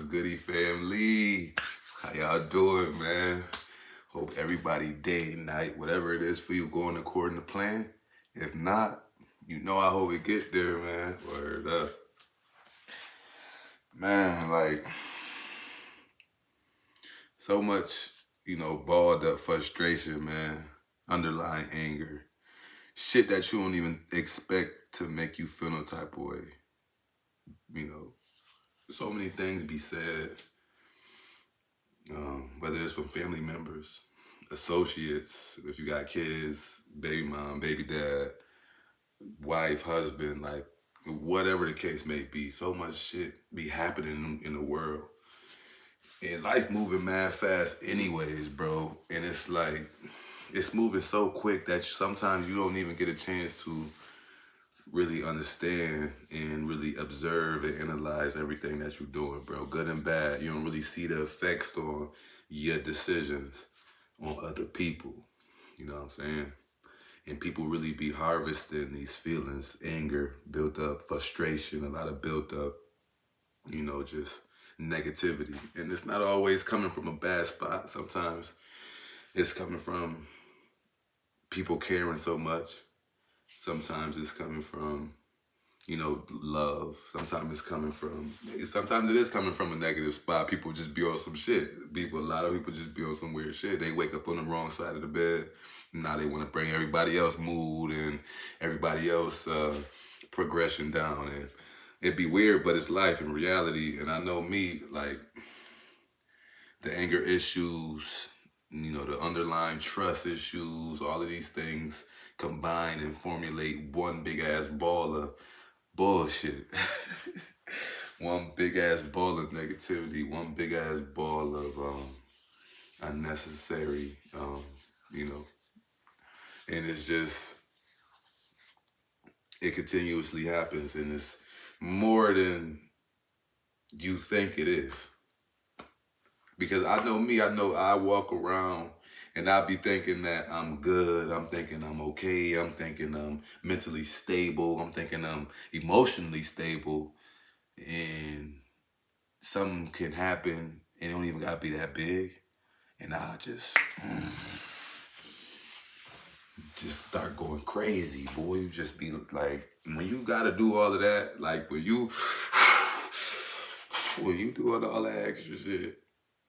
What's goody, family? How y'all doing, man? Hope everybody day, night, whatever it is for you going according to plan. If not, you know I hope we get there, man. Word up. Man, like, so much, balled up frustration, man. Underlying anger. Shit that you don't even expect to make you feel no type of way. So many things be said. Whether it's from family members, associates, if you got kids, baby mom, baby dad, wife, husband, like whatever the case may be, so much shit be happening in the world. And life moving mad fast anyways, bro. And it's like, it's moving so quick that sometimes you don't even get a chance to really understand and really observe and analyze everything that you're doing, bro. Good and bad. You don't really see the effects on your decisions on other people. You know what I'm saying? And people really be harvesting these feelings, anger, built up, frustration, a lot of built up, just negativity. And it's not always coming from a bad spot. Sometimes it's coming from people caring so much. Sometimes it's coming from love. Sometimes it is coming from a negative spot. People just be on some shit. A lot of people just be on some weird shit. They wake up on the wrong side of the bed. Now they want to bring everybody else mood and everybody else progression down. And it'd be weird, but it's life and reality. And I know me, like, the anger issues, the underlying trust issues, all of these things combine and formulate one big ass ball of bullshit. One big ass ball of negativity, one big ass ball of unnecessary, and it's just, it continuously happens, and it's more than you think it is. Because I know I walk around and I be thinking that I'm good, I'm thinking I'm okay, I'm thinking I'm mentally stable, I'm thinking I'm emotionally stable, and something can happen and it don't even gotta be that big, and I just start going crazy, boy. You just be like, when you gotta do all of that, like when you do all that extra shit,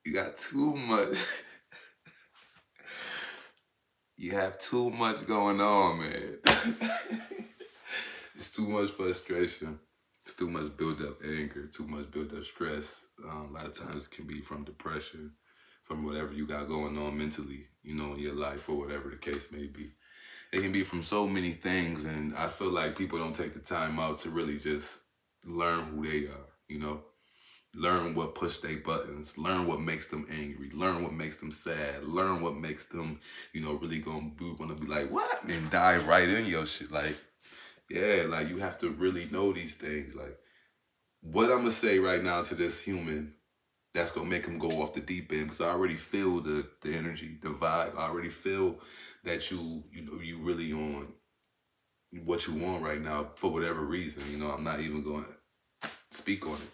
you got too much. You have too much going on, man. It's too much frustration. It's too much build up anger, too much build up stress. A lot of times it can be from depression, from whatever you got going on mentally, in your life or whatever the case may be. It can be from so many things, and I feel like people don't take the time out to really just learn who they are, Learn what push their buttons, learn what makes them angry, learn what makes them sad, learn what makes them, really gonna be like, what? And dive right in your shit. Like, yeah, like you have to really know these things. Like, what I'm gonna say right now to this human that's gonna make him go off the deep end, because I already feel the energy, the vibe. I already feel that you really on what you want right now for whatever reason. I'm not even going to speak on it.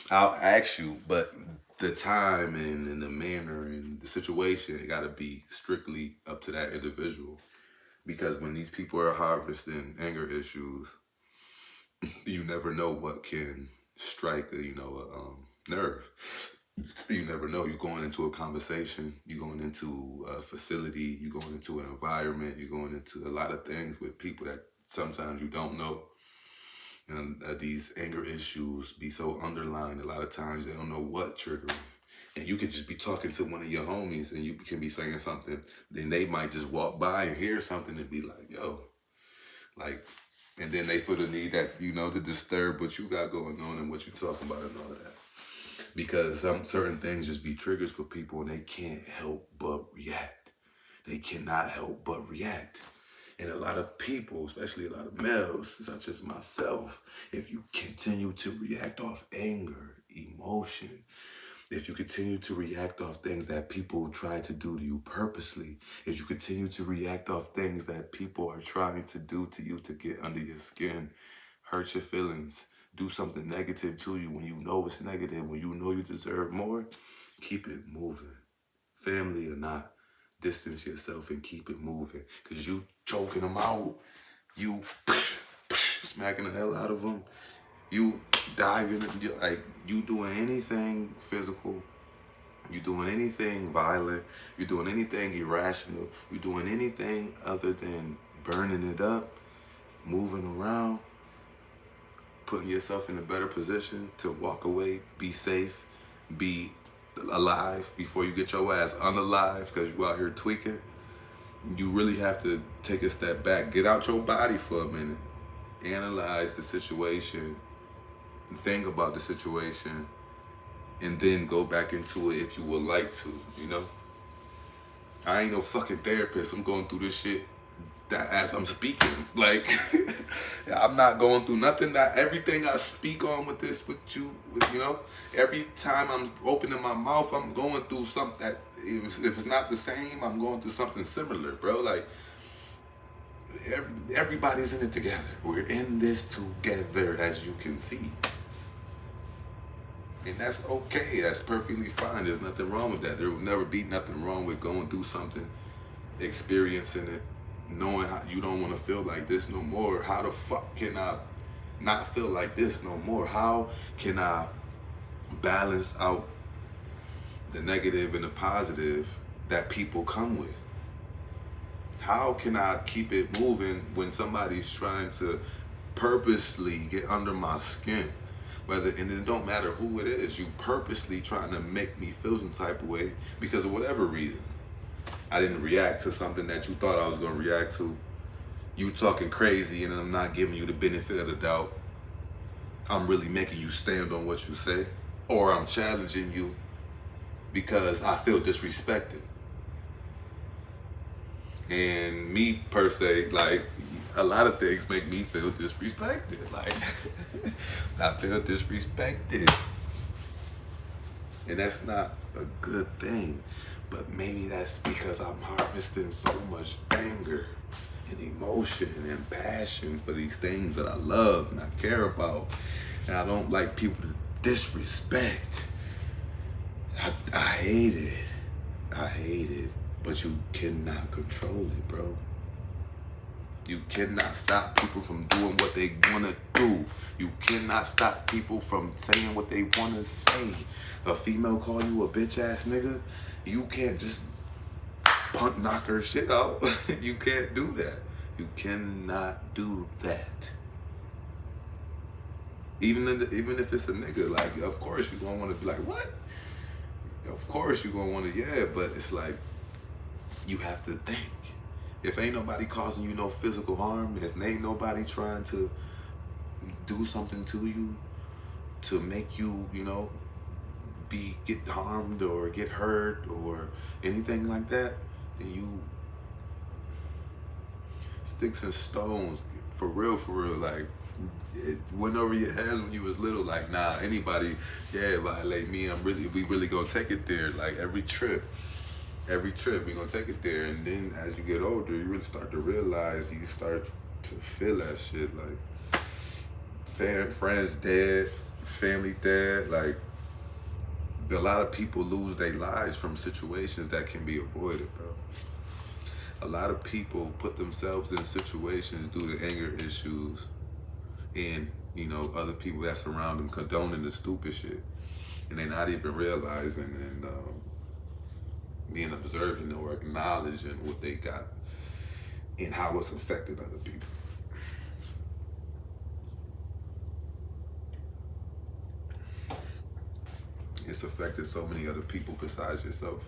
I'll ask you, but the time and the manner and the situation, it got to be strictly up to that individual. Because when these people are harvesting anger issues, you never know what can strike a nerve. You never know. You're going into a conversation, you're going into a facility, you're going into an environment, you're going into a lot of things with people that sometimes you don't know. And these anger issues be so underlined. A lot of times they don't know what triggered them. And you could just be talking to one of your homies and you can be saying something, then they might just walk by and hear something and be like, yo, like, and then they feel the need that, to disturb what you got going on and what you're talking about and all of that. Because some certain things just be triggers for people and they can't help but react. They cannot help but react. And a lot of people, especially a lot of males, such as myself, if you continue to react off anger, emotion, if you continue to react off things that people try to do to you purposely, if you continue to react off things that people are trying to do to you to get under your skin, hurt your feelings, do something negative to you when you know it's negative, when you know you deserve more, keep it moving. Family or not, distance yourself and keep it moving. Because you choking them out, you smacking the hell out of them, you diving, like you doing anything physical, you doing anything violent, you're doing anything irrational, you're doing anything other than burning it up, moving around, putting yourself in a better position to walk away, be safe, be alive before you get your ass unalive because you out here tweaking. You really have to take a step back, get out your body for a minute, analyze the situation, think about the situation, and then go back into it if you would like to, you know? I ain't no fucking therapist. I'm going through this shit that as I'm speaking. Like, I'm not going through nothing. That everything I speak on with this, with you, you know? Every time I'm opening my mouth, I'm going through something that, if it's not the same, I'm going through something similar, bro. Like, everybody's in it together. We're in this together, as you can see. And that's okay. That's perfectly fine. There's nothing wrong with that. There will never be nothing wrong with going through something, experiencing it, knowing how you don't want to feel like this no more. How the fuck can I not feel like this no more? How can I balance out the negative and the positive that people come with? How can I keep it moving when somebody's trying to purposely get under my skin? And it don't matter who it is, you purposely trying to make me feel some type of way because of whatever reason. I didn't react to something that you thought I was gonna react to. You talking crazy and I'm not giving you the benefit of the doubt. I'm really making you stand on what you say. Or I'm challenging you because I feel disrespected. And me per se, like, a lot of things make me feel disrespected. Like, I feel disrespected. And that's not a good thing. But maybe that's because I'm harvesting so much anger and emotion and passion for these things that I love and I care about. And I don't like people to disrespect. I hate it. I hate it. But you cannot control it, bro. You cannot stop people from doing what they want to do. You cannot stop people from saying what they want to say. A female call you a bitch ass nigga, you can't just knock her shit out. You can't do that. You cannot do that. Even if it's a nigga, like, of course you're gonna want to be like, what? Of course you're gonna want to, yeah, but it's like, you have to think. If ain't nobody causing you no physical harm, if ain't nobody trying to do something to you to make you, you know, get harmed or get hurt or anything like that, and you sticks and stones, for real, like, it went over your heads when you was little, like, nah, anybody, yeah, violate me, we really gonna take it there. Like, every trip we gonna take it there. And then as you get older, you really start to realize, you start to feel that shit, like, friends dead, family dead. Like, a lot of people lose their lives from situations that can be avoided, bro. A lot of people put themselves in situations due to anger issues and, you know, other people that surround them condoning the stupid shit, and they're not even realizing and being observant or acknowledging what they got and how it's affected other people. It's affected so many other people besides yourself.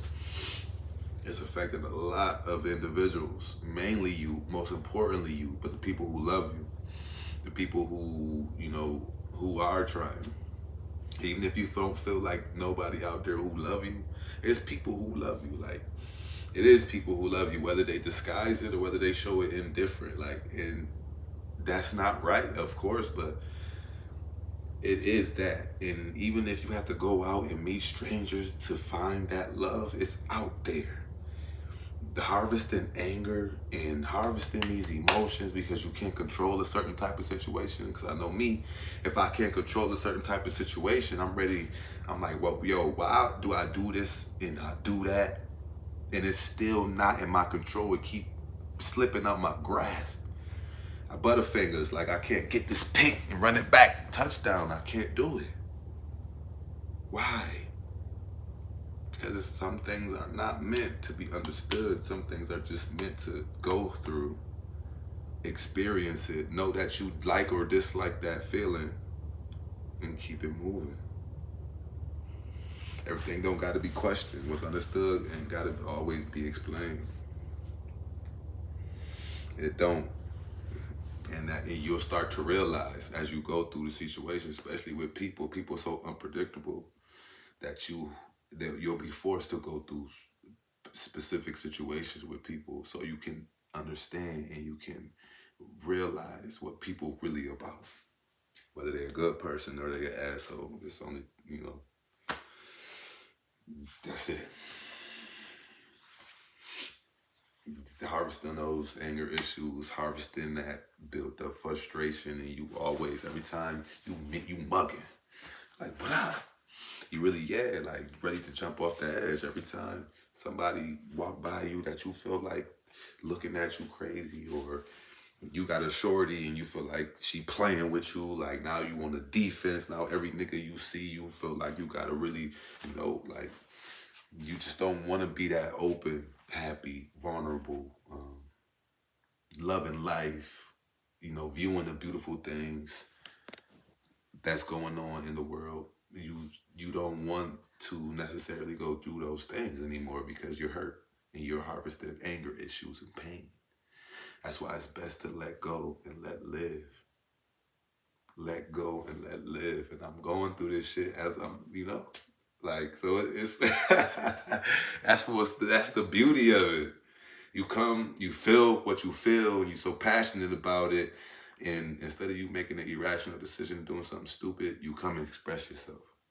It's affected a lot of individuals, mainly you, most importantly you, but the people who love you, the people who, you know, who are trying. Even if you don't feel like nobody out there who love you, it's people who love you. Like, it is people who love you, whether they disguise it or whether they show it indifferent. Like, and that's not right, of course, but it is that. And even if you have to go out and meet strangers to find that love, it's out there. the harvesting anger and harvesting these emotions because you can't control a certain type of situation. Because I know me, if I can't control a certain type of situation, I'm ready. I'm like, well, yo, why do I do this and I do that? And it's still not in my control. It keep slipping out my grasp. I butterfingers, like I can't get this pick and run it back. Touchdown, I can't do it. Why? Because some things are not meant to be understood. Some things are just meant to go through, experience it, know that you like or dislike that feeling, and keep it moving. Everything don't gotta be questioned. What's understood and gotta always be explained. It don't. And that you'll start to realize as you go through the situation, especially with people so unpredictable that you'll be forced to go through specific situations with people so you can understand and you can realize what people really about. Whether they're a good person or they're an asshole. It's only, that's it. Harvesting those anger issues, harvesting that built up frustration, and you always, every time you mugging, like, what up? You really, like ready to jump off the edge every time somebody walk by you that you feel like looking at you crazy, or you got a shorty and you feel like she playing with you, like now you on the defense. Now every nigga you see, you feel like you gotta really, like you just don't want to be that open, happy, vulnerable, loving life, viewing the beautiful things that's going on in the world. You don't want to necessarily go through those things anymore because you're hurt and you're harvesting anger issues and pain. That's why it's best to let go and let live. Let go and let live. And I'm going through this shit as I'm, like, so it's that's the beauty of it. You feel what you feel, and you're so passionate about it. And instead of you making an irrational decision, doing something stupid, you come and express yourself.